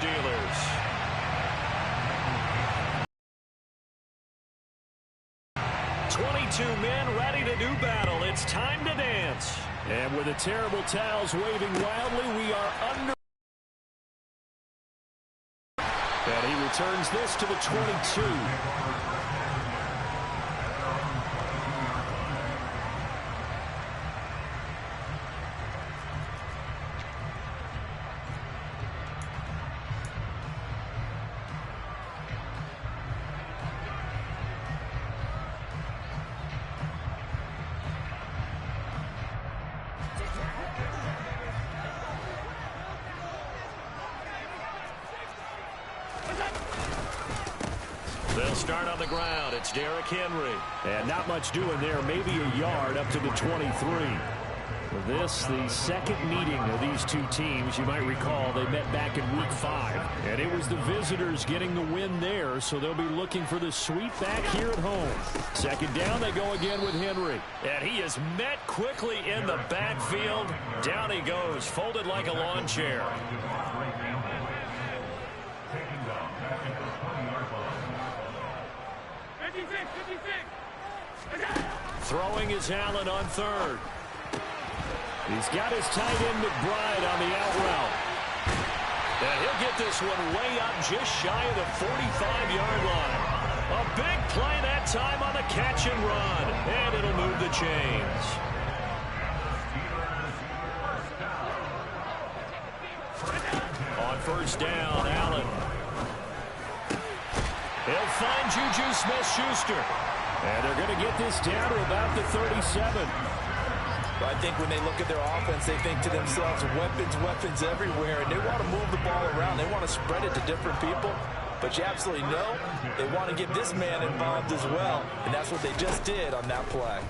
Steelers. "22 men ready to do battle. It's time to dance." And with the terrible towels waving wildly, we are under. And he returns this to the 22. They'll start on the ground. It's Derrick Henry. And not much doing there. Maybe a yard up to the 23. This, the second meeting of these two teams. You might recall they met back in Week 5. And it was the visitors getting the win there, so they'll be looking for the sweep back here at home. Second down, they go again with Henry. And he is met quickly in the backfield. Down he goes, folded like a lawn chair. Throwing is Allen on third. He's got his tight end McBride on the out route. And he'll get this one way up just shy of the 45-yard line. A big play that time on the catch and run. And it'll move the chains. On first down, Allen. He'll find Juju Smith-Schuster. And they're going to get this down to about the 37. I think when they look at their offense, they think to themselves, weapons everywhere, and they want to move the ball around. They want to spread it to different people. But you absolutely know they want to get this man involved as well, and that's what they just did on that play.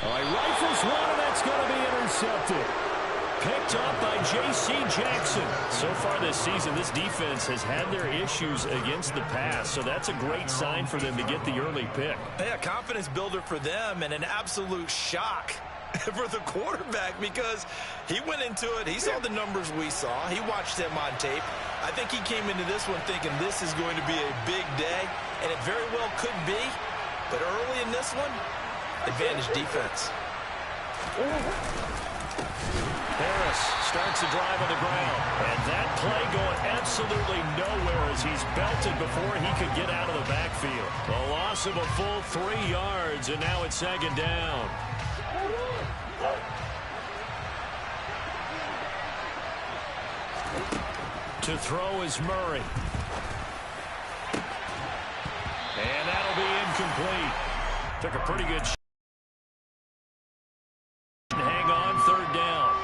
All right, rifles one, and that's going to be intercepted. Picked up by J.C. Jackson. So far this season, this defense has had their issues against the pass, so that's a great sign for them to get the early pick. Yeah, confidence builder for them and an absolute shock for the quarterback because he went into it. He saw the numbers we saw. He watched them on tape. I think he came into this one thinking this is going to be a big day, and it very well could be. But early in this one, advantage defense. Harris starts the drive on the ground. And that play going absolutely nowhere as he's belted before he could get out of the backfield. A loss of a full 3 yards, and now it's second down. To throw is Murray. And that'll be incomplete. Took a pretty good shot. Hang on, third down.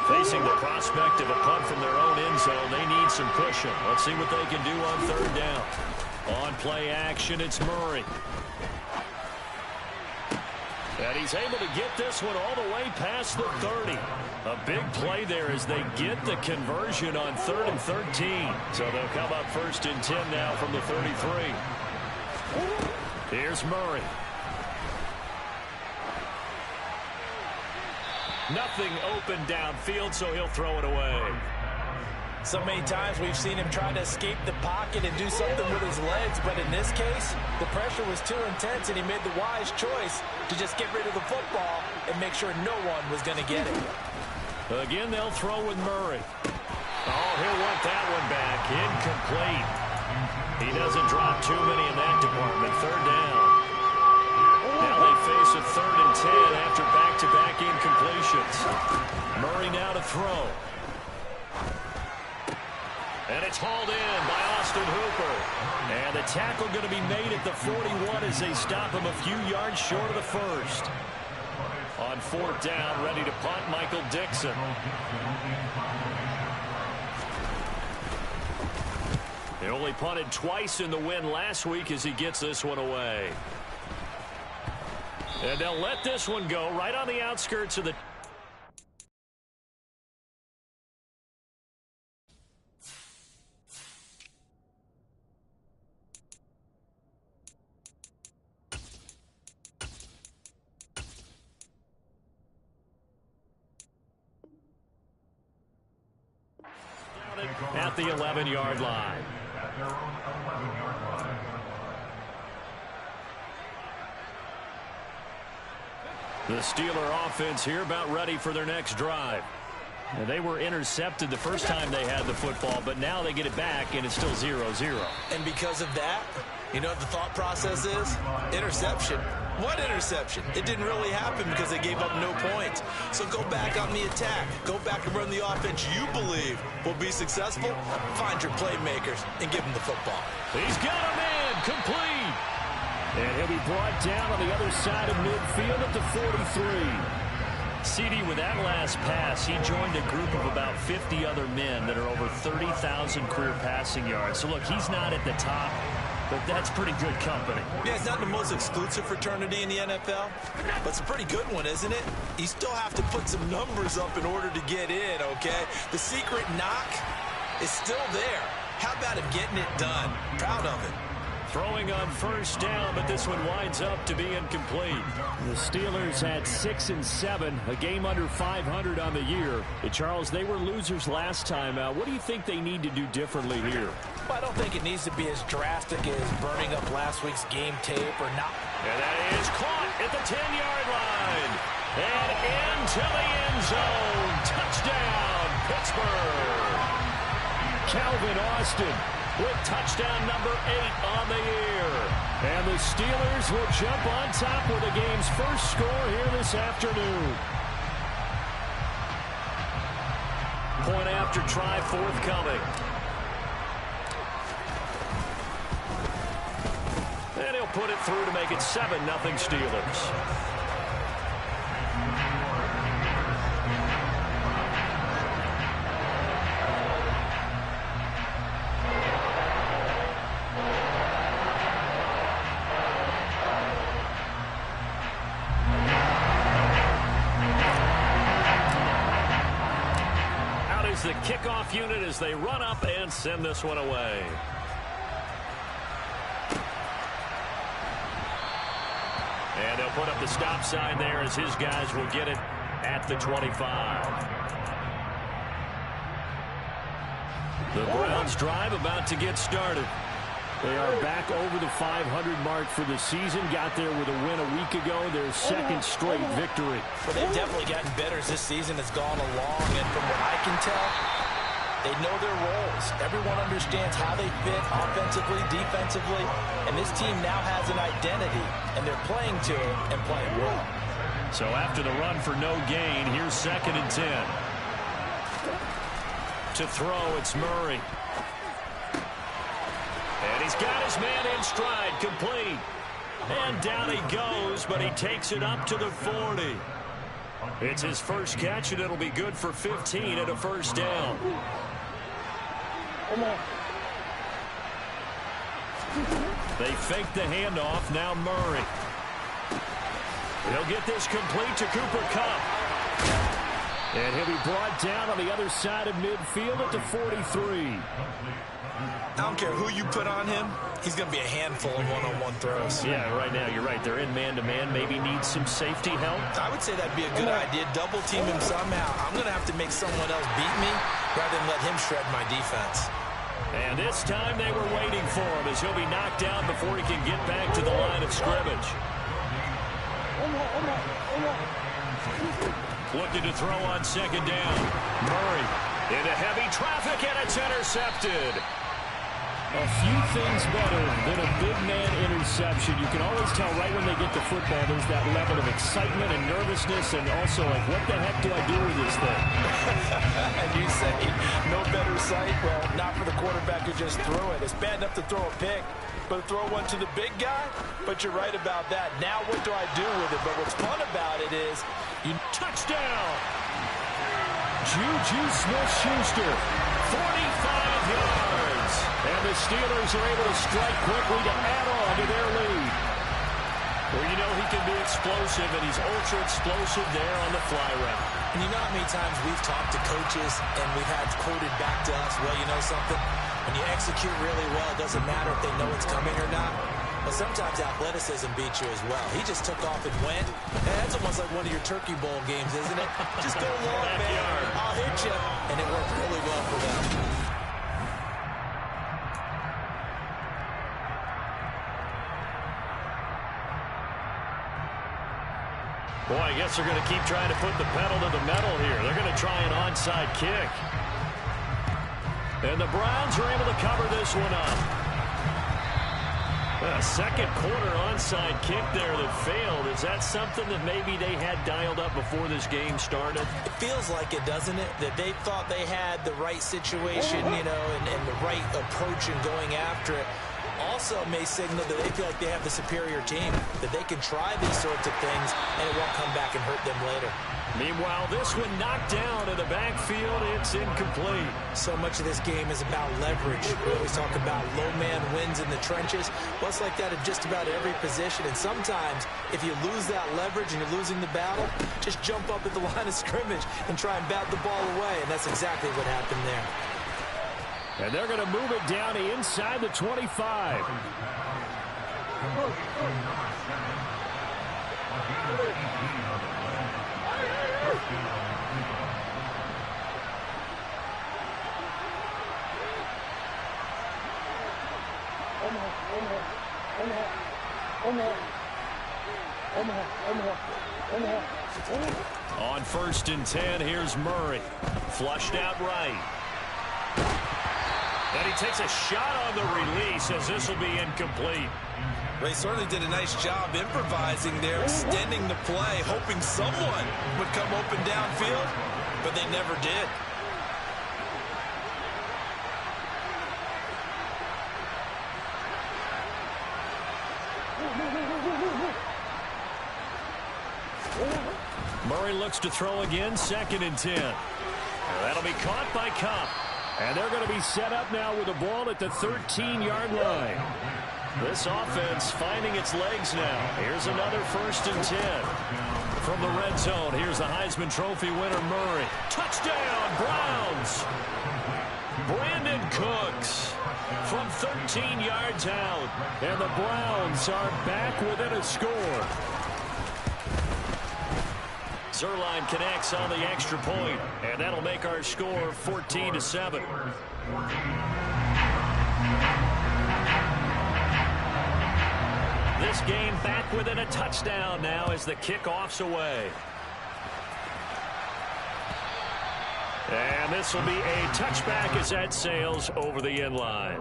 Facing the prospect of a punt from their own end zone, they need some cushion. Let's see what they can do on third down. On play action, it's Murray. And he's able to get this one all the way past the 30. A big play there as they get the conversion on 3rd and 13. So they'll come up 1st and 10 now from the 33. Here's Murray. Nothing open downfield, so he'll throw it away. So many times we've seen him try to escape the pocket and do something with his legs, but in this case, the pressure was too intense, and he made the wise choice to just get rid of the football and make sure no one was going to get it. Again, they'll throw with Murray. Oh, he'll want that one back. Incomplete. He doesn't drop too many in that department. Third down. Now they face a 3rd and 10 after back-to-back incompletions. Murray now to throw. And it's hauled in by Austin Hooper. And the tackle going to be made at the 41 as they stop him a few yards short of the first. On 4th down, ready to punt, Michael Dixon. He only punted twice in the win last week as he gets this one away. And they'll let this one go right on the outskirts of the... at the 11-yard line. The Steeler offense here about ready for their next drive. And they were intercepted the first time they had the football, but now they get it back, and it's still 0-0. And because of that, you know what the thought process is? Interception. What interception? It didn't really happen because they gave up no points. So go back on the attack. Go back and run the offense you believe will be successful. Find your playmakers and give them the football. He's got a man complete. And he'll be brought down on the other side of midfield at the 43. CD, with that last pass, he joined a group of about 50 other men that are over 30,000 career passing yards. So, look, he's not at the top, but that's pretty good company. Yeah, it's not the most exclusive fraternity in the NFL, but it's a pretty good one, isn't it? You still have to put some numbers up in order to get in, okay? The secret knock is still there. How about him getting it done? Proud of it. Throwing on first down, but this one winds up to be incomplete. The Steelers had 6 and 7, a game under 500 on the year. Hey, Charles, they were losers last time out. What do you think they need to do differently here? Well, I don't think it needs to be as drastic as burning up last week's game tape or not. And that is caught at the 10-yard line. And into the end zone. Touchdown, Pittsburgh. Calvin Austin with touchdown number 8 on the year. And the Steelers will jump on top with the game's first score here this afternoon. Point after try forthcoming. And he'll put it through to make it 7-0 Steelers. The kickoff unit as they run up and send this one away. And they'll put up the stop sign there as his guys will get it at the 25. The Browns drive about to get started. They are back over the 500 mark for the season. Got there with a win a week ago. Their second straight victory. Well, they've definitely gotten better as this season has gone along. And from what I can tell, they know their roles. Everyone understands how they fit offensively, defensively. And this team now has an identity. And they're playing to it and playing well. So after the run for no gain, here's 2nd and 10. To throw, it's Murray. And he's got his man in stride, complete. And down he goes, but he takes it up to the 40. It's his first catch, and it'll be good for 15 at a first down. They fake the handoff, now Murray. He'll get this complete to Cooper Kupp. And he'll be brought down on the other side of midfield at the 43. I don't care who you put on him, he's going to be a handful in one-on-one throws. Yeah, right now you're right. They're in man-to-man. Maybe needs some safety help. I would say that'd be a good idea. Double team him somehow. I'm going to have to make someone else beat me rather than let him shred my defense. And this time they were waiting for him as he'll be knocked down before he can get back to the line of scrimmage. Looking to throw on 2nd down. Murray into heavy traffic, and it's intercepted. A few things better than a big man interception. You can always tell right when they get the football, there's that level of excitement and nervousness, and also like, what the heck do I do with this thing? And you say, no better sight? Well, not for the quarterback who just threw it. It's bad enough to throw a pick, but throw one to the big guy? But you're right about that. Now what do I do with it? But what's fun about it is, touchdown! Juju Smith-Schuster, 45 yards. And the Steelers are able to strike quickly to add on to their lead. Well, you know he can be explosive, and he's ultra explosive there on the fly route. And you know how many times we've talked to coaches and we've had quoted back to us, well, you know something? When you execute really well, it doesn't matter if they know it's coming or not. But sometimes athleticism beats you as well. He just took off and went. And that's almost like one of your Turkey Bowl games, isn't it? Just go long, man. I'll hit you. And it worked really well for them. I guess they're going to keep trying to put the pedal to the metal here. They're going to try an onside kick. And the Browns are able to cover this one up. A second quarter onside kick there that failed. Is that something that maybe they had dialed up before this game started? It feels like it, doesn't it? That they thought they had the right situation, you know, and the right approach in going after it. Also may signal that they feel like they have the superior team, that they can try these sorts of things and it won't come back and hurt them later. Meanwhile, this one knocked down in the backfield. It's incomplete. So much of this game is about leverage. We always talk about low man wins in the trenches. Well, it's like that at just about every position. And sometimes, if you lose that leverage and you're losing the battle, just jump up at the line of scrimmage and try and bat the ball away. And that's exactly what happened there. And they're going to move it down to inside the 25. On 1st and 10, here's Murray. Flushed out right. And he takes a shot on the release as this will be incomplete. They certainly did a nice job improvising there, extending the play, hoping someone would come open downfield, but they never did. Murray looks to throw again, 2nd and 10. That'll be caught by Kupp. And they're going to be set up now with the ball at the 13-yard line. This offense finding its legs now. Here's another 1st and 10. From the red zone, here's the Heisman Trophy winner, Murray. Touchdown, Browns! Brandon Cooks from 13 yards out. And the Browns are back within a score. Zuerlein connects on the extra point, and that'll make our score 14-7. This game back within a touchdown now as the kickoff's away. And this will be a touchback as that sails over the end line.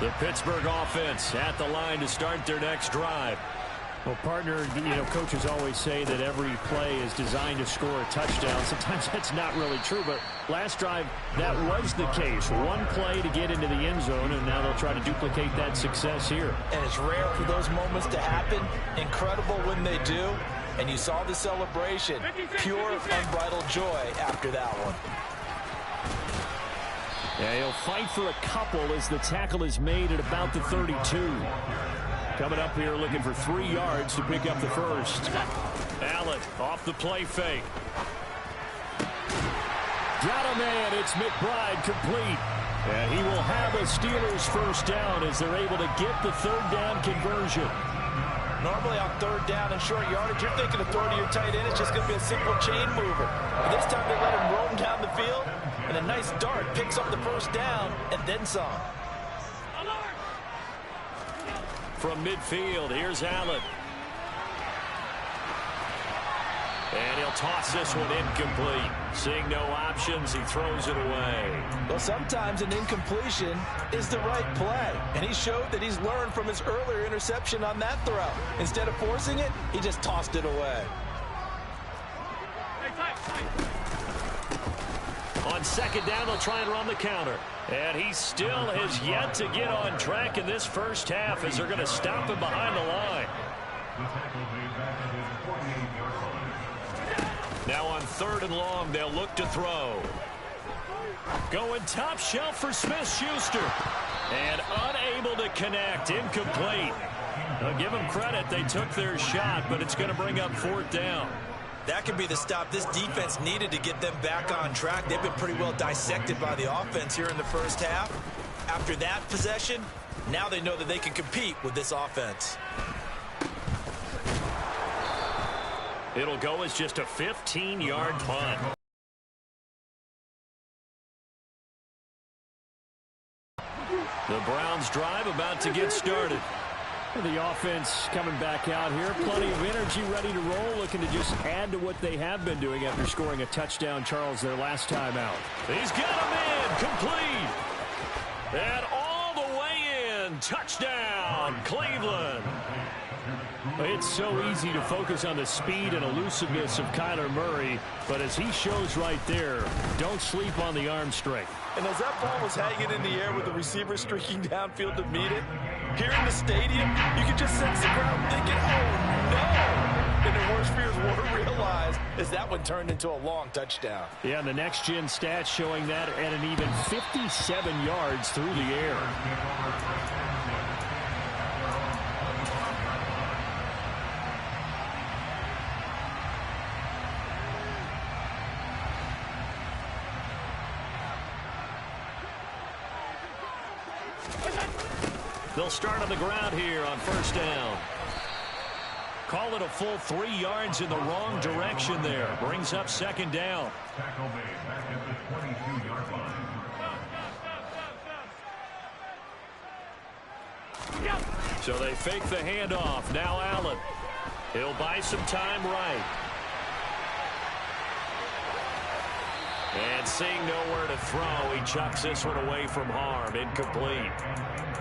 The Pittsburgh offense at the line to start their next drive. Well, partner, you know, coaches always say that every play is designed to score a touchdown. Sometimes that's not really true, but last drive, that was the case. One play to get into the end zone, and now they'll try to duplicate that success here. And it's rare for those moments to happen. Incredible when they do. And you saw the celebration. Pure, unbridled joy after that one. Yeah, he'll fight for a couple as the tackle is made at about the 32. Coming up here looking for 3 yards to pick up the first. Allen off the play fake. Got a man. It's McBride complete. And he will have a Steelers first down as they're able to get the 3rd down conversion. Normally on 3rd down and short yardage, you're thinking of throwing to your tight end. It's just going to be a simple chain mover. But this time they let him roam down the field. And a nice dart picks up the first down and then some. From midfield, here's Allen. And he'll toss this one incomplete. Seeing no options, he throws it away. Well, sometimes an incompletion is the right play. And he showed that he's learned from his earlier interception on that throw. Instead of forcing it, he just tossed it away. On 2nd down, they'll try and run the counter. And he still has yet to get on track in this first half as they're going to stop him behind the line. Now on 3rd and long, they'll look to throw. Going top shelf for Smith-Schuster. And unable to connect. Incomplete. Now, give them credit. They took their shot, but it's going to bring up 4th down. That could be the stop this defense needed to get them back on track. They've been pretty well dissected by the offense here in the first half. After that possession, now they know that they can compete with this offense. It'll go as just a 15-yard punt. The Browns drive about to get started. The offense coming back out here. Plenty of energy, ready to roll, looking to just add to what they have been doing after scoring a touchdown, Charles, their last time out. He's got him in, complete. And all the way in, touchdown, Cleveland. It's so easy to focus on the speed and elusiveness of Kyler Murray, but as he shows right there, don't sleep on the arm strength. And as that ball was hanging in the air with the receiver streaking downfield to meet it, here in the stadium, you could just sense the crowd thinking, oh, no! And their worst fears were realized as that one turned into a long touchdown. Yeah, and the next-gen stats showing that at an even 57 yards through the air. They'll start on the ground here on first down. Call it a full 3 yards in the wrong direction there. Brings up second down. So they fake the handoff. Now Allen. He'll buy some time right. And seeing nowhere to throw, he chucks this one away from harm. Incomplete.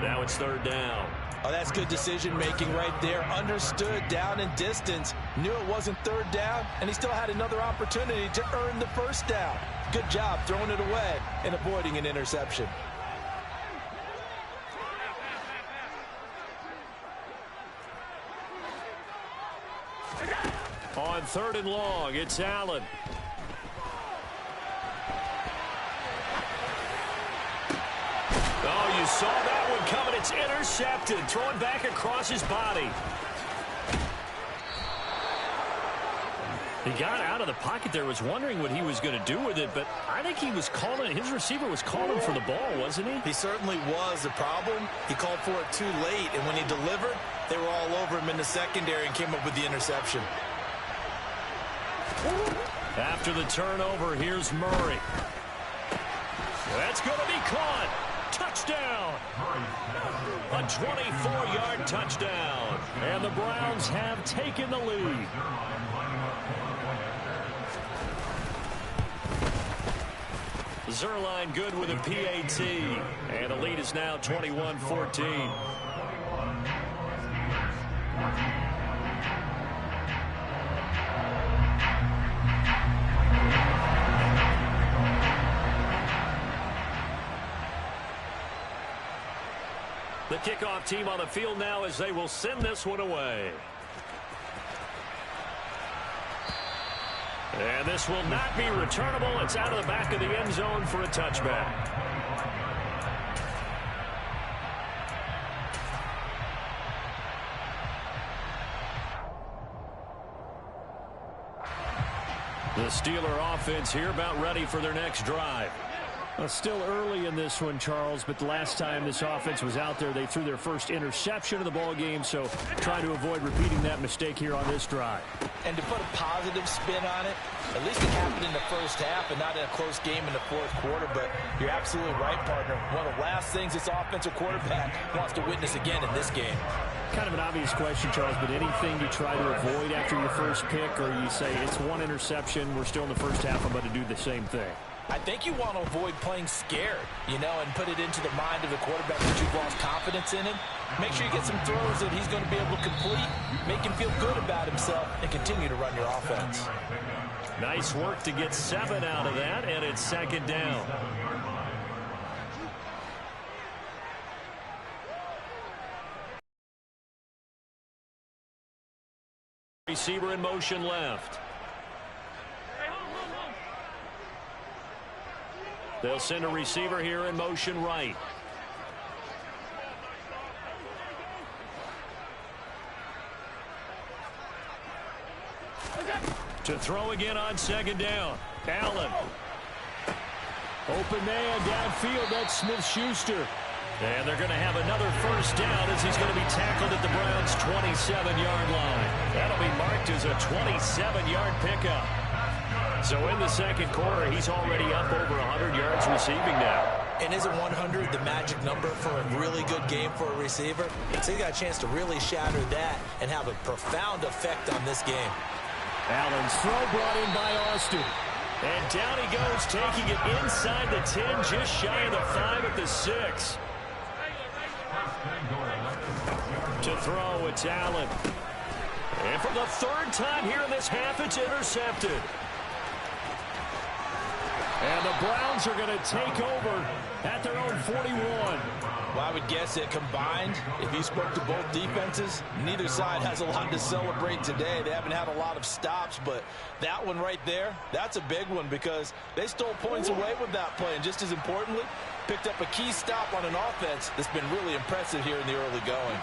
Now it's third down. Oh, that's good decision-making right there. Understood down and distance. Knew it wasn't third down, and he still had another opportunity to earn the first down. Good job throwing it away and avoiding an interception. On third and long, it's Allen. Oh, you saw that one coming. It's intercepted. Throwing back across his body. He got out of the pocket there, was wondering what he was going to do with it, but I think he was calling, his receiver was calling for the ball, wasn't he? He certainly was. The problem, he called for it too late, and when he delivered, they were all over him in the secondary and came up with the interception. After the turnover, here's Murray. That's going to be caught. Touchdown. A 24-yard touchdown. And the Browns have taken the lead. Zuerlein good with a PAT. And the lead is now 21-14. The kickoff team on the field now as they will send this one away. And this will not be returnable. It's out of the back of the end zone for a touchback. The Steeler offense here about ready for their next drive. Well, still early in this one, Charles, but the last time this offense was out there, they threw their first interception of the ball game, so trying to avoid repeating that mistake here on this drive. And to put a positive spin on it, at least it happened in the first half and not in a close game in the fourth quarter, but you're absolutely right, partner. One of the last things this offensive quarterback wants to witness again in this game. Kind of an obvious question, Charles, but anything you try to avoid after your first pick, or you say it's one interception, we're still in the first half, I'm going to do the same thing? I think you want to avoid playing scared, you know, and put it into the mind of the quarterback that you've lost confidence in him. Make sure you get some throws that he's going to be able to complete, make him feel good about himself, and continue to run your offense. Nice work to get 7 out of that, and it's second down. Receiver in motion left. They'll send a receiver here in motion right. To throw again on second down. Allen. Open man downfield. That's Smith-Schuster. And they're going to have another first down as he's going to be tackled at the Browns' 27-yard line. That'll be marked as a 27-yard pickup. So in the second quarter, he's already up over 100 yards receiving now. And isn't 100 the magic number for a really good game for a receiver? So he got a chance to really shatter that and have a profound effect on this game. Allen's throw brought in by Austin. And down he goes, taking it inside the 10, just shy of the 5 at the 6. To throw, it's Allen. And for the third time here in this half, it's intercepted. And the Browns are going to take over at their own 41. Well, I would guess that combined, if you spoke to both defenses, neither side has a lot to celebrate today. They haven't had a lot of stops, but that one right there, that's a big one because they stole points away with that play. And just as importantly, picked up a key stop on an offense that's been really impressive here in the early going.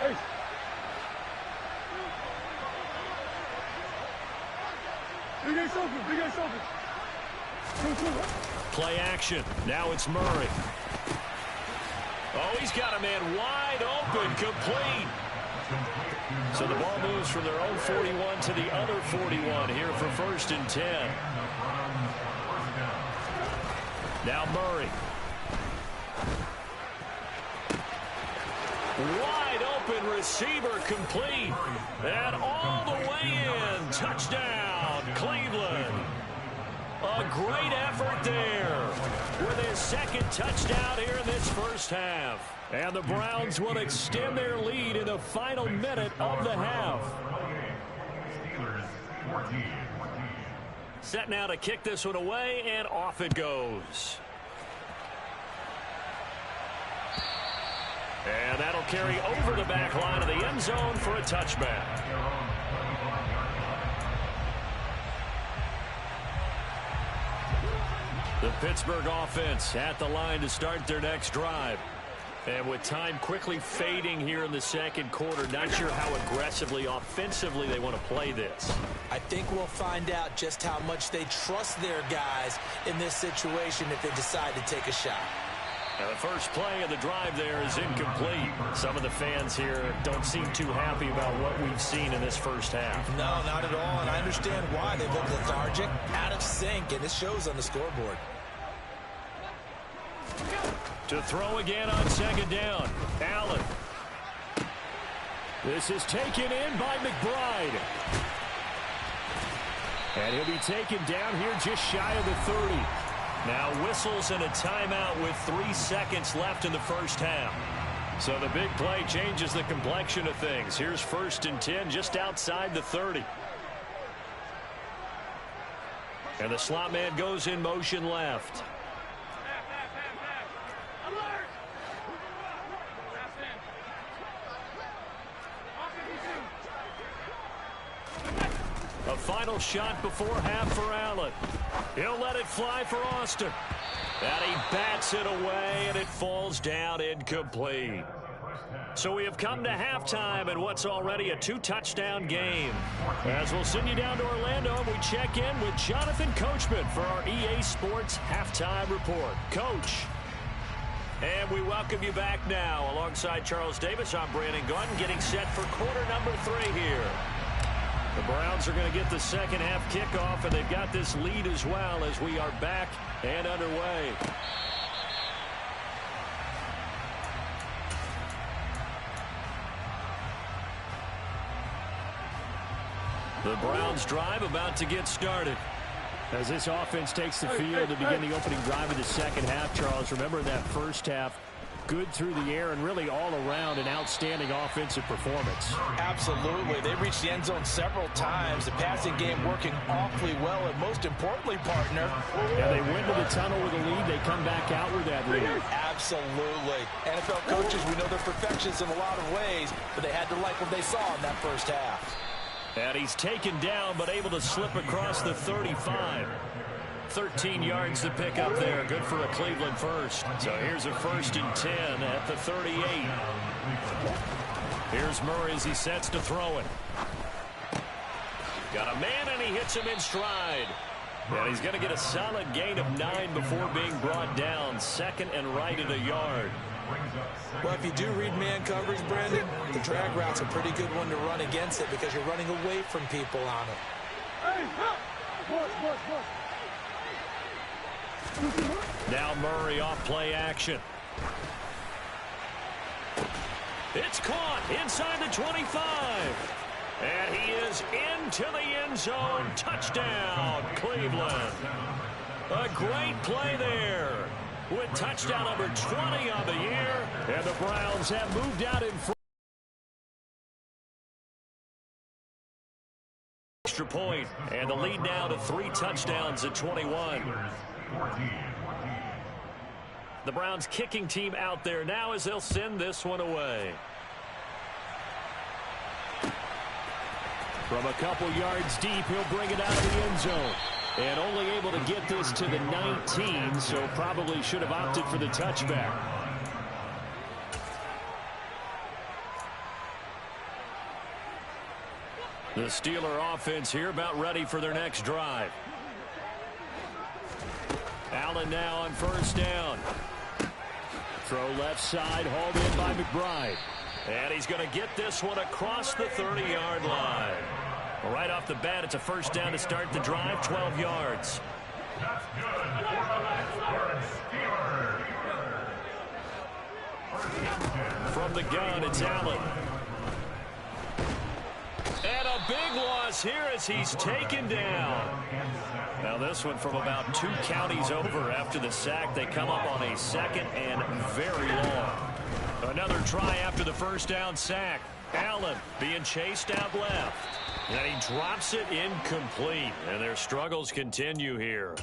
Hey. Big ace open, big ace open. Play action. Now it's Murray. Oh, he's got a man wide open, complete. So the ball moves from their own 41 to the other 41 here for 1st and 10. Now Murray. Wide open receiver, complete. And all the way in. Touchdown, Cleveland. A great effort there with his second touchdown here in this first half. And the Browns will extend their lead in the final minute of the half. Set now to kick this one away, and off it goes. And that'll carry over the back line of the end zone for a touchback. The Pittsburgh offense at the line to start their next drive. And with time quickly fading here in the second quarter, not sure how aggressively, offensively they want to play this. I think we'll find out just how much they trust their guys in this situation if they decide to take a shot. Now the first play of the drive there is incomplete. Some of the fans here don't seem too happy about what we've seen in this first half. No, not at all, and I understand why. They look lethargic, out of sync, and it shows on the scoreboard. To throw again on second down, Allen. This is taken in by McBride. And he'll be taken down here just shy of the 30. Now whistles and a timeout with 3 seconds left in the first half. So the big play changes the complexion of things. Here's 1st and 10 just outside the 30. And the slot man goes in motion left. A final shot before half for Allen. He'll let it fly for Austin. And he bats it away, and it falls down incomplete. So we have come to halftime in what's already a 2-touchdown game. As we'll send you down to Orlando, we check in with Jonathan Coachman for our EA Sports Halftime Report. Coach. And we welcome you back now. Alongside Charles Davis, I'm Brandon Gaudin, getting set for quarter number 3 here. The Browns are going to get the second half kickoff, and they've got this lead as well as we are back and underway. The Browns drive about to get started. As this offense takes the field to begin the opening drive of the second half, Charles, remember in that first half, good through the air and really all around an outstanding offensive performance. Absolutely. They reached the end zone several times. The passing game working awfully well, and most importantly, partner. Yeah, they went to the tunnel with a lead. They come back out with that lead. Absolutely. NFL coaches, we know they're perfectionists in a lot of ways, but they had to like what they saw in that first half. And he's taken down, but able to slip across the 35. 13 yards to pick up there. Good for a Cleveland first. So here's a 1st and 10 at the 38. Here's Murray as he sets to throw it. Got a man, and he hits him in stride. And he's going to get a solid gain of 9 before being brought down. 2nd and right at a yard. Well, if you do read man coverage, Brandon, the drag route's a pretty good one to run against it because you're running away from people on it. Hey, boys. Now Murray off play action. It's caught inside the 25. And he is into the end zone. Touchdown, Cleveland. A great play there with touchdown number 20 on the year. And the Browns have moved out in front. Extra point, and the lead now to 3 touchdowns at 21. The Browns kicking team out there now as they'll send this one away. From a couple yards deep, he'll bring it out of the end zone. And only able to get this to the 19, so probably should have opted for the touchback. The Steeler offense here about ready for their next drive. Allen now on first down. Throw left side, hauled in by McBride. And he's going to get this one across the 30-yard line. Right off the bat, it's a first down to start the drive, 12 yards. From the gun, it's Allen. And a big loss here as he's taken down. Now this one from about 2 counties over after the sack. They come up on a second and very long. Another try after the first down sack. Allen being chased out left. And he drops it incomplete. And their struggles continue here.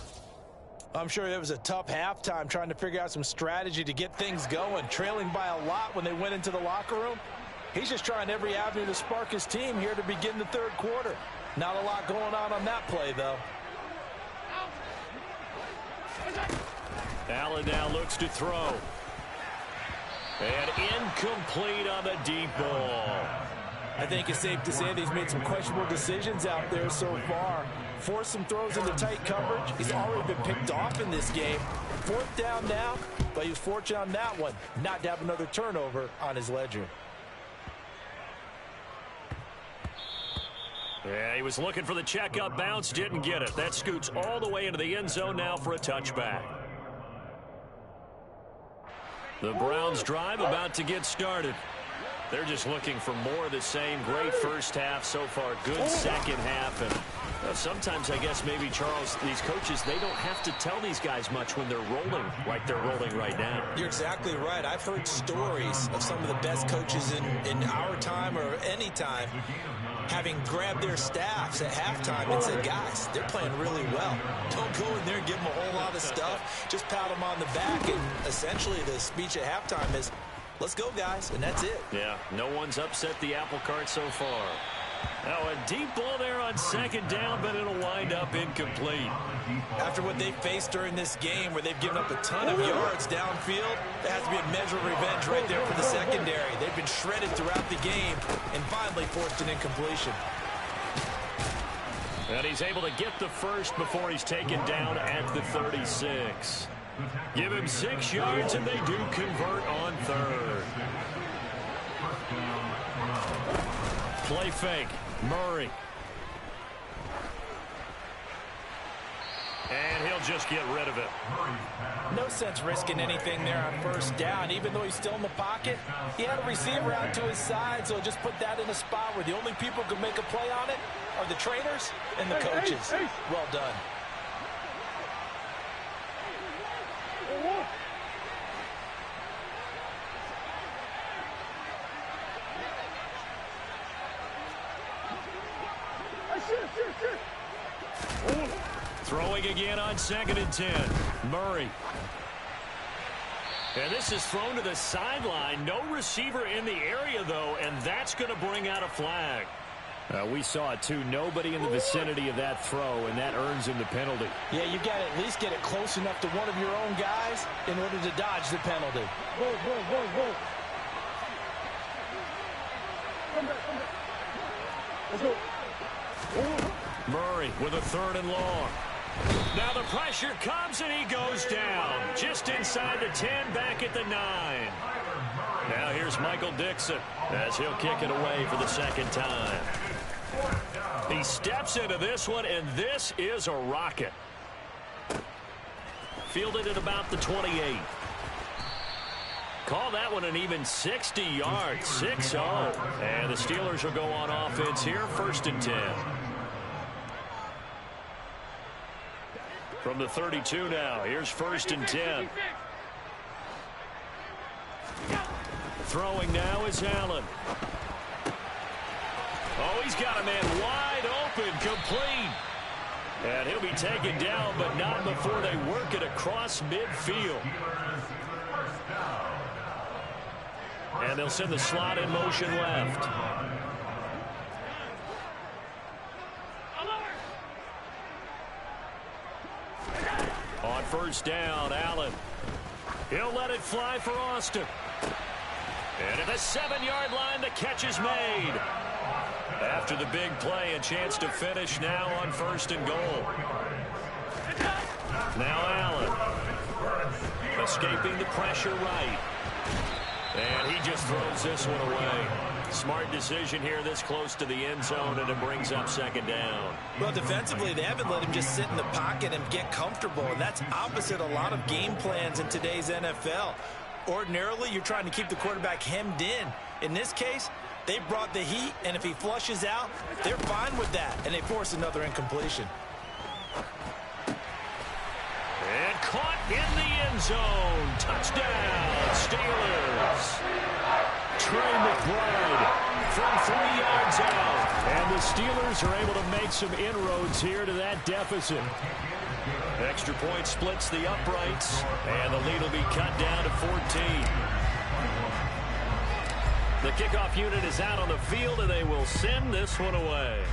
I'm sure it was a tough halftime trying to figure out some strategy to get things going. Trailing by a lot when they went into the locker room. He's just trying every avenue to spark his team here to begin the third quarter. Not a lot going on that play, though. Allen now looks to throw. And incomplete on the deep ball. I think it's safe to say that he's made some questionable decisions out there so far. Forced some throws into tight coverage. He's already been picked off in this game. 4th down now, but he was fortunate on that one not to have another turnover on his ledger. Yeah, he was looking for the checkup bounce, didn't get it. That scoots all the way into the end zone now for a touchback. The Browns drive about to get started. They're just looking for more of the same. Great first half so far. Good second half. And sometimes, I guess, maybe, Charles, these coaches, they don't have to tell these guys much when they're rolling like they're rolling right now. You're exactly right. I've heard stories of some of the best coaches in our time or any time having grabbed their staffs at halftime and said, guys, they're playing really well. Don't go in there and give them a whole lot of stuff. Just pat them on the back. And essentially the speech at halftime is, let's go, guys, and that's it. Yeah, no one's upset the apple cart so far. Now a deep ball there on second down, but it'll wind up incomplete. After what they faced during this game where they've given up a ton of yards downfield, there has to be a measure of revenge right there for the secondary. They've been shredded throughout the game and finally forced an incompletion. And he's able to get the first before he's taken down at the 36. Give him 6 yards, and they do convert on third. Play fake. Murray. And he'll just get rid of it. No sense risking anything there on first down. Even though he's still in the pocket, he had a receiver out to his side, so just put that in a spot where the only people who can make a play on it are the trainers and the coaches. Well done. Throwing again on 2nd and 10. Murray. And this is thrown to the sideline. No receiver in the area, though, and that's going to bring out a flag. We saw it, too. Nobody in the vicinity of that throw, and that earns him the penalty. Yeah, you got to at least get it close enough to one of your own guys in order to dodge the penalty. Go. Come back. Let's go. Murray with a 3rd and long. Now the pressure comes, and he goes down. Just inside the 10, back at the 9. Now here's Michael Dixon as he'll kick it away for the 2nd time. He steps into this one, and this is a rocket. Fielded at about the 28. Call that one an even 60 yards, 6-0. And the Steelers will go on offense here, 1st and 10. From the 32 now, here's 1st and 10. Throwing now is Allen. Oh, he's got a man wide open, complete. And he'll be taken down, but not before they work it across midfield. And they'll send the slot in motion left. On 1st down, Allen. He'll let it fly for Austin. And at the 7-yard line, the catch is made. After the big play, a chance to finish now on 1st and goal. Now Allen. Escaping the pressure right. And he just throws this one away. Smart decision here this close to the end zone, and it brings up 2nd down. Well, defensively, they haven't let him just sit in the pocket and get comfortable, and that's opposite a lot of game plans in today's NFL. Ordinarily, you're trying to keep the quarterback hemmed in. In this case, they brought the heat, and if he flushes out, they're fine with that, and they force another incompletion. And caught in the end zone. Touchdown, Steelers. Trey McBride from 3 yards out. And the Steelers are able to make some inroads here to that deficit. Extra point splits the uprights, and the lead will be cut down to 14. The kickoff unit is out on the field, and they will send this one away.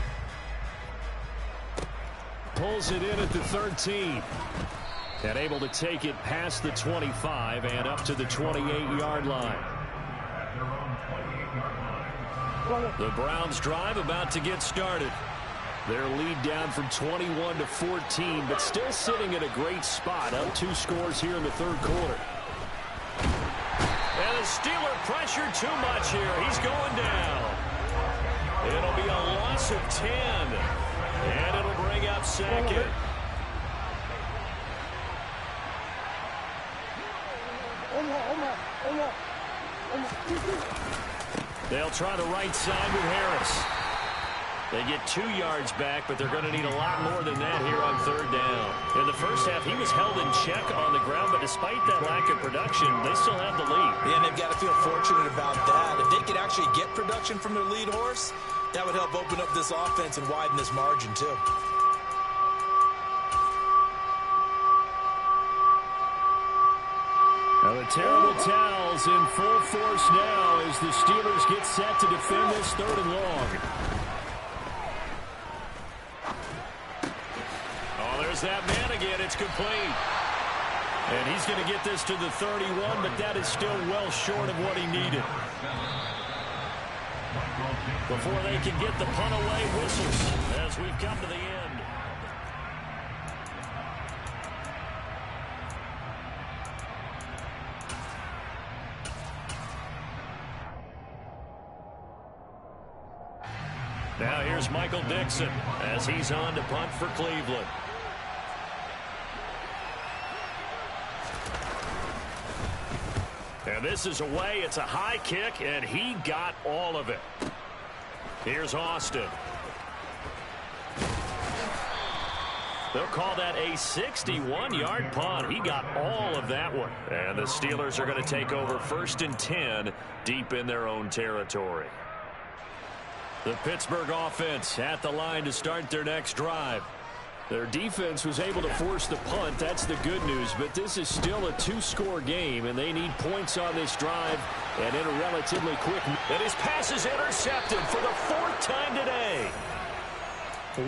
Pulls it in at the 13. And able to take it past the 25 and up to the 28-yard line. The Browns drive about to get started. Their lead down from 21 to 14, but still sitting in a great spot. Up 2 scores here in the 3rd quarter. And the Steeler pressure too much here. He's going down. It'll be a loss of 10. And it'll bring up 2nd. They'll try the right side with Harris. They get 2 yards back, but they're going to need a lot more than that here on 3rd down. In the first half, he was held in check on the ground, but despite that lack of production, they still have the lead. Yeah, and they've got to feel fortunate about that. If they could actually get production from their lead horse, that would help open up this offense and widen this margin, too. Now the terrible towels in full force now as the Steelers get set to defend this 3rd and long. Oh, there's that man again. It's complete. And he's going to get this to the 31, but that is still well short of what he needed. Before they can get the punt away, whistles as we've come to the end. Now here's Michael Dixon as he's on to punt for Cleveland. And this is away. It's a high kick, and he got all of it. Here's Austin. They'll call that a 61-yard punt. He got all of that one. And the Steelers are going to take over 1st and 10 deep in their own territory. The Pittsburgh offense at the line to start their next drive. Their defense was able to force the punt. That's the good news. But this is still a 2-score game, and they need points on this drive and in a relatively quick. And his pass is intercepted for the 4th time today.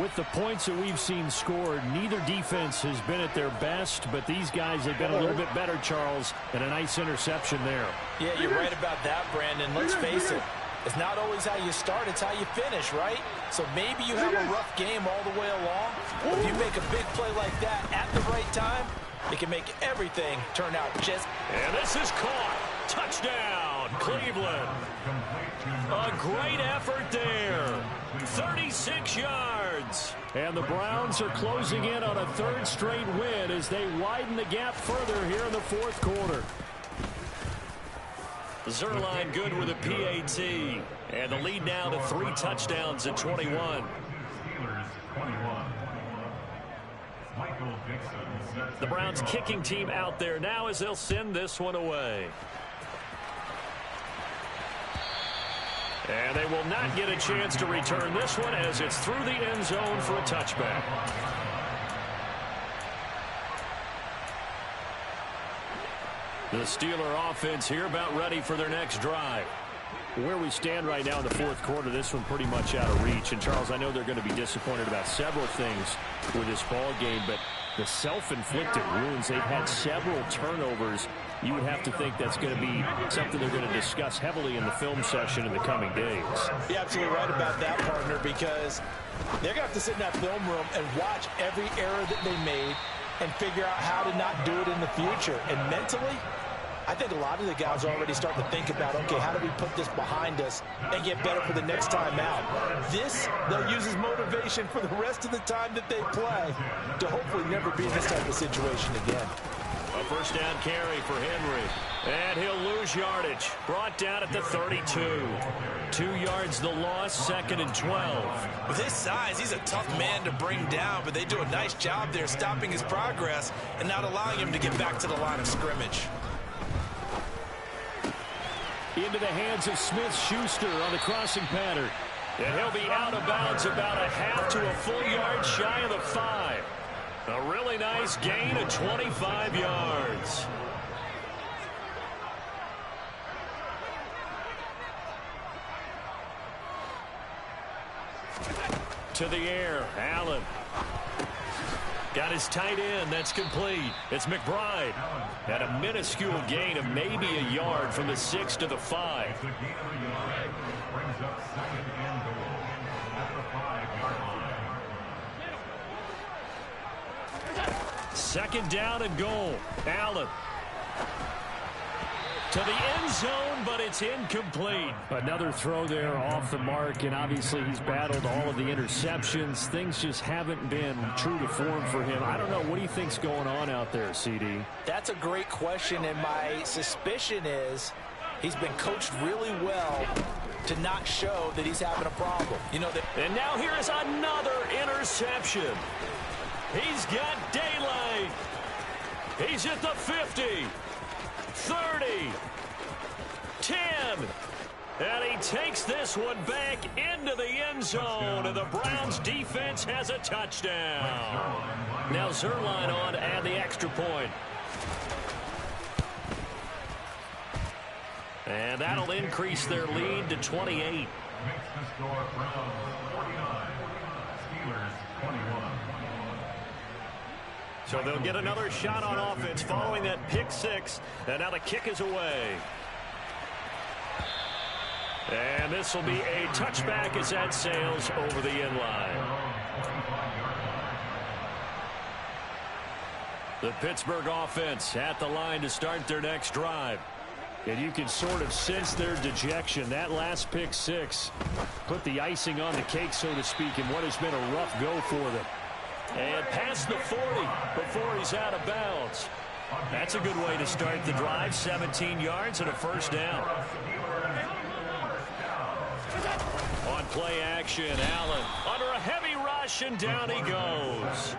With the points that we've seen scored, neither defense has been at their best, but these guys have been a little bit better, Charles, and a nice interception there. Yeah, you're right about that, Brandon. Let's face it. It's not always how you start, it's how you finish, right? So maybe you have a rough game all the way along, but if you make a big play like that at the right time, it can make everything turn out just. And this is caught. Touchdown, Cleveland. A great effort there. 36 yards. And the Browns are closing in on a third straight win as they widen the gap further here in the fourth quarter. Zuerlein good with a PAT. And the lead now to 3 touchdowns at 21. The Browns kicking team out there now as they'll send this one away. And they will not get a chance to return this one as it's through the end zone for a touchback. The Steeler offense here about ready for their next drive. Where we stand right now in the fourth quarter, this one pretty much out of reach. And, Charles, I know they're going to be disappointed about several things with this ball game, but the self-inflicted wounds, they've had several turnovers. You would have to think that's going to be something they're going to discuss heavily in the film session in the coming days. You're absolutely right about that, partner, because they're going to have to sit in that film room and watch every error that they made and figure out how to not do it in the future. And mentally, I think a lot of the guys are already starting to think about, okay, how do we put this behind us and get better for the next time out? This, they'll use as motivation for the rest of the time that they play to hopefully never be in this type of situation again. A first down carry for Henry. And he'll lose yardage. Brought down at the 32. 2 yards the loss, 2nd and 12. With his size, he's a tough man to bring down, but they do a nice job there stopping his progress and not allowing him to get back to the line of scrimmage. Into the hands of Smith-Schuster on the crossing pattern. And he'll be out of bounds about a half to a full yard shy of the 5. A really nice gain of 25 yards. To the air, Allen. Got his tight end. That's complete. It's McBride. At a minuscule gain of maybe a yard from the 6 to the 5. Second down and goal. Allen. To the end zone, but it's incomplete. Another throw there off the mark, and obviously he's battled all of the interceptions. Things just haven't been true to form for him. I don't know. What do you think's going on out there, CD? That's a great question, and my suspicion is he's been coached really well to not show that he's having a problem. You know that. And now here is another interception. He's got daylight. He's at the 50. 30, 10, and he takes this one back into the end zone, and the Browns defense has a touchdown. Now Zuerlein on to add the extra point. And that'll increase their lead to 28. Makes the score Browns 49, Steelers 21. So they'll get another shot on offense following that pick 6. And now the kick is away. And this will be a touchback as that sails over the end line. The Pittsburgh offense at the line to start their next drive. And you can sort of sense their dejection. That last pick 6 put the icing on the cake, so to speak, in what has been a rough go for them. And past the 40 before he's out of bounds. That's a good way to start the drive. 17 yards and a first down. On play action, Allen under a heavy rush, and down he goes.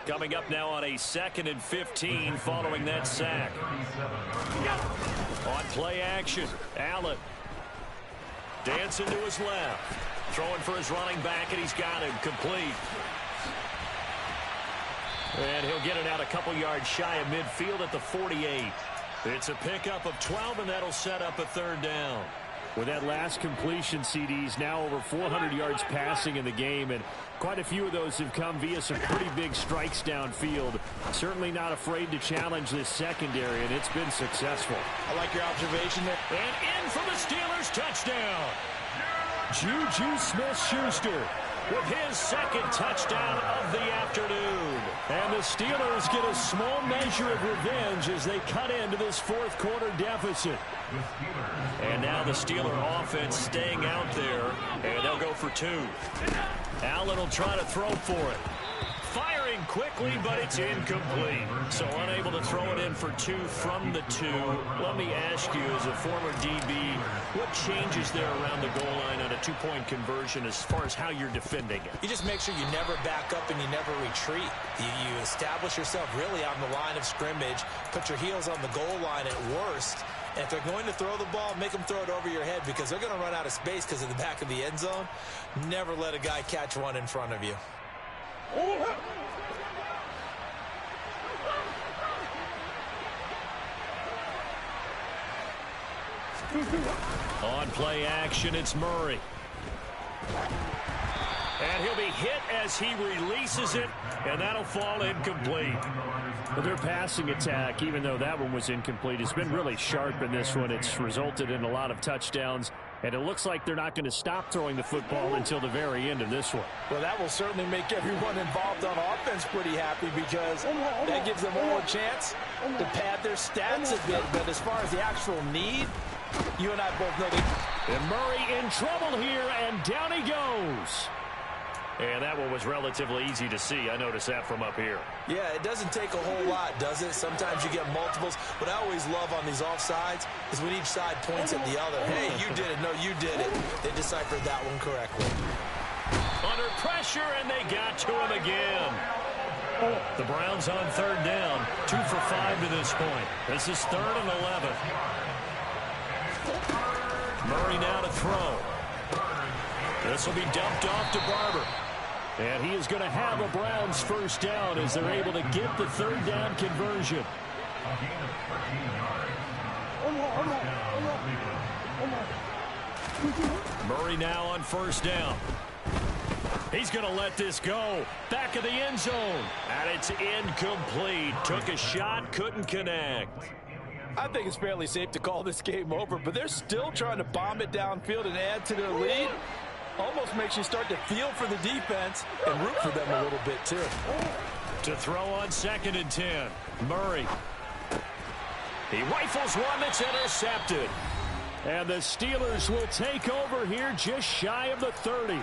Coming up now on a 2nd and 15 following that sack. On play action, Allen dancing to his left. Throwing for his running back, and he's got him complete. And he'll get it out a couple yards shy of midfield at the 48. It's a pickup of 12, and that'll set up a third down. With that last completion, CD's now over 400 yards passing in the game, and quite a few of those have come via some pretty big strikes downfield. Certainly not afraid to challenge this secondary, and it's been successful. I like your observation there. And in for the Steelers touchdown. Juju Smith-Schuster with his second touchdown of the afternoon. And the Steelers get a small measure of revenge as they cut into this fourth quarter deficit. And now the Steeler offense staying out there, and they'll go for 2. Allen will try to throw for it. Firing quickly, but it's incomplete. So unable to throw it in for 2 from the 2. Let me ask you, as a former DB, what changes there around the goal line on a 2-point conversion as far as how you're defending it? You just make sure you never back up and you never retreat. You establish yourself really on the line of scrimmage, put your heels on the goal line at worst. And if they're going to throw the ball, make them throw it over your head because they're going to run out of space because of the back of the end zone. Never let a guy catch one in front of you. On play action, it's Murray. And he'll be hit as he releases it, and that'll fall incomplete. But their passing attack, even though that one was incomplete, has been really sharp in this one. It's resulted in a lot of touchdowns, and it looks like they're not going to stop throwing the football until the very end of this one. Well, that will certainly make everyone involved on offense pretty happy because that gives them all a chance to pad their stats a bit. But as far as the actual need, you and I both know that. And Murray in trouble here, and down he goes. And that one was relatively easy to see. I noticed that from up here. Yeah, it doesn't take a whole lot, does it? Sometimes you get multiples. What I always love on these offsides is when each side points at the other. Hey, you did it. No, you did it. They deciphered that one correctly. Under pressure, and they got to him again. The Browns on 3rd down. 2 for 5 to this point. This is 3rd and 11. Murray now to throw. This will be dumped off to Barber. And he is going to have a Browns first down as they're able to get the 3rd down conversion. Murray now on 1st down. He's going to let this go. Back of the end zone. And it's incomplete. Took a shot, couldn't connect. I think it's fairly safe to call this game over, but they're still trying to bomb it downfield and add to their lead. Almost makes you start to feel for the defense and root for them a little bit, too. To throw on 2nd and 10. Murray. He rifles one that's intercepted. And the Steelers will take over here just shy of the 30.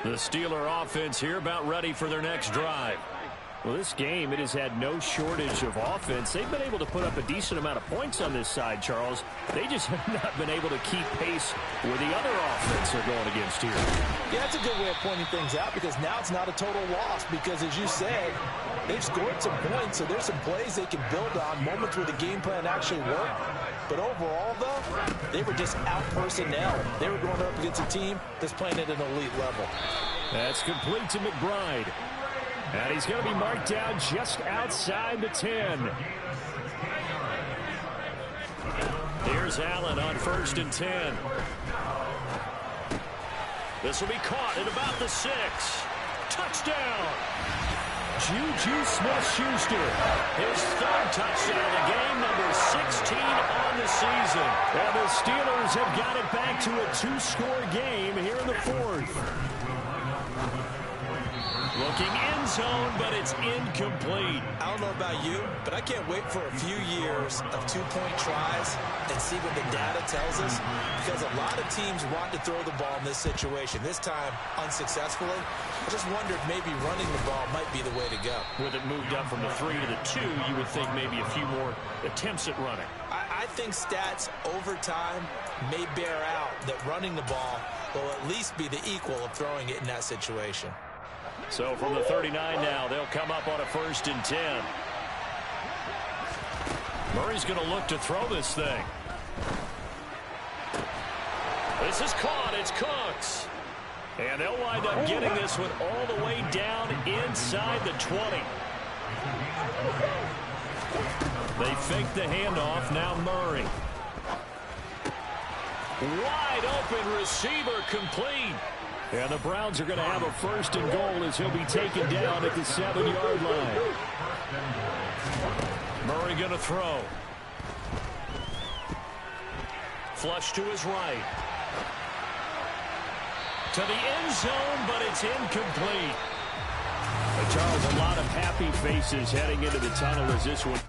The Steeler offense here about ready for their next drive. Well, this game, it has had no shortage of offense. They've been able to put up a decent amount of points on this side, Charles. They just have not been able to keep pace with the other offense they're going against here. Yeah, that's a good way of pointing things out because now it's not a total loss because, as you said, they've scored some points, so there's some plays they can build on, moments where the game plan actually worked. But overall, though, they were just out-personnel. They were going up against a team that's playing at an elite level. That's complete to McBride. And he's going to be marked down just outside the 10. Here's Allen on 1st and 10. This will be caught at about the 6. Touchdown! Juju Smith-Schuster. His 3rd touchdown of the game, number 16 on the season. And the Steelers have got it back to a 2-score game here in the 4th. Looking end zone, but it's incomplete. I don't know about you, but I can't wait for a few years of 2-point tries and see what the data tells us, because a lot of teams want to throw the ball in this situation. This time, unsuccessfully. I just wonder if maybe running the ball might be the way to go. With it moved up from the 3 to the 2, you would think maybe a few more attempts at running. I think stats over time may bear out that running the ball will at least be the equal of throwing it in that situation. So from the 39 now, they'll come up on a 1st and 10. Murray's going to look to throw this thing. This is caught. It's Cooks. And they'll wind up getting this one all the way down inside the 20. They fake the handoff. Now Murray. Wide open receiver complete. And the Browns are going to have a 1st and goal as he'll be taken down at the 7-yard line. Murray going to throw. flush to his right. To the end zone, but it's incomplete. Charles, a lot of happy faces heading into the tunnel as this one